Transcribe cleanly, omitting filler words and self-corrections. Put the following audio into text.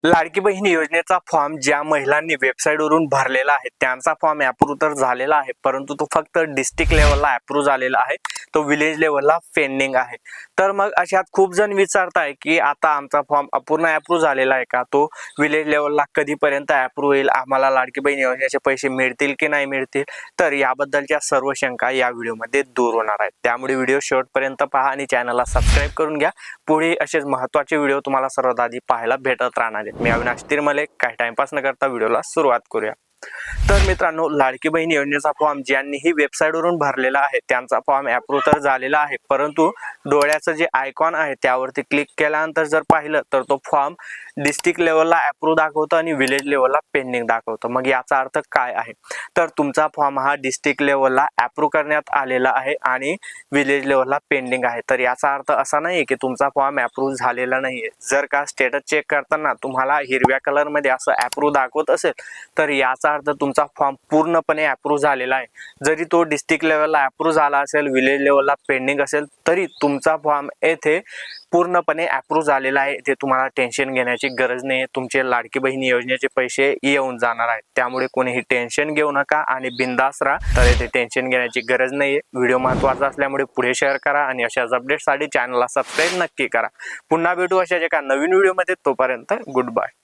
लाडकी बहीण योजनेचा फॉर्म ज्या महिलांनी वेबसाईटवरून भरलेला आहे त्यांचा फॉर्म अप्रूव्ह तर झालेला आहे, परंतु तो फक्त डिस्ट्रिक्ट लेवलला अप्रूव्ह झालेला आहे, तो विलेज लेवलला पेंडिंग आहे। तर मग अशात खूप जण विचारताय की आता आमचा फॉर्म अपूर्ण अप्रूव्ह झालेला आहे का, तो विलेज लेवलला कधीपर्यंत अप्रूव्ह होईल, आम्हाला लाडकी बहीण योजनेचे पैसे मिळतील की नाही मिळतील। तर याबद्दलच्या सर्व शंका या व्हिडिओमध्ये दूर होणार आहेत, त्यामुळे व्हिडिओ शेवटपर्यंत पहा आणि चॅनलला सबस्क्राईब करून घ्या। पुढे असेच महत्त्वाचे व्हिडिओ तुम्हाला सर्वात आधी पाहायला भेटत राहणार आहेत। मी अविनाश तिरमले, काही टाइमपास न करता व्हिडिओला सुरुवात करूया। तर मित्रांनो, लाडकी बहीण योजनेचा फॉर्म ज्यांनीही वेबसाईटवरून भरलेला आहे त्यांचा फॉर्म अप्रूव्ह तर झालेला आहे, परंतु डोळ्याचं जे आयकॉन आहे त्यावरती क्लिक केल्यानंतर जर पाहिलं तर तो फॉर्म डिस्ट्रिक्ट लेवलला अप्रूव्ह दाखवतं आणि विलेज लेवलला पेंडिंग दाखवतं। मग याचा अर्थ काय आहे, तर तुमचा फॉर्म हा डिस्ट्रिक्ट लेवलला अप्रूव्ह करण्यात आलेला आहे आणि विलेज लेवलला पेंडिंग आहे। तर याचा अर्थ असा नाही की तुमचा फॉर्म अप्रूव्ह झालेला नाहीये। जर का स्टेटस चेक करताना तुम्हाला हिरव्या कलर मध्ये असं अप्रूव्ह दाखवत असेल तर याचा अर्थ तुमचा फॉर्म पूर्णपणे अप्रूव्ह झालेला आहे। जरी तो डिस्ट्रिक्ट लेवलला अप्रूव्ह झाला असेल, विलेज लेवलला पेंडिंग असेल, तरी तुमचा फॉर्म येथे पूर्णपणे अप्रूव्ह झालेला आहे। ते तुम्हाला टेन्शन घेण्याची गरज नाही, तुमचे लाडकी बहीण योजनेचे पैसे येऊन जाणार आहेत। त्यामुळे कोणीही टेन्शन घेऊ नका आणि बिंदास राहा। तर येथे टेन्शन घेण्याची गरज नाहीये। व्हिडिओ महत्त्वाचा असल्यामुळे पुढे शेअर करा आणि अशाच अपडेट्ससाठी चॅनलला सबस्क्राईब नक्की करा। पुन्हा भेटू अशाच एका नवीन व्हिडिओमध्ये, तोपर्यंत गुड बाय।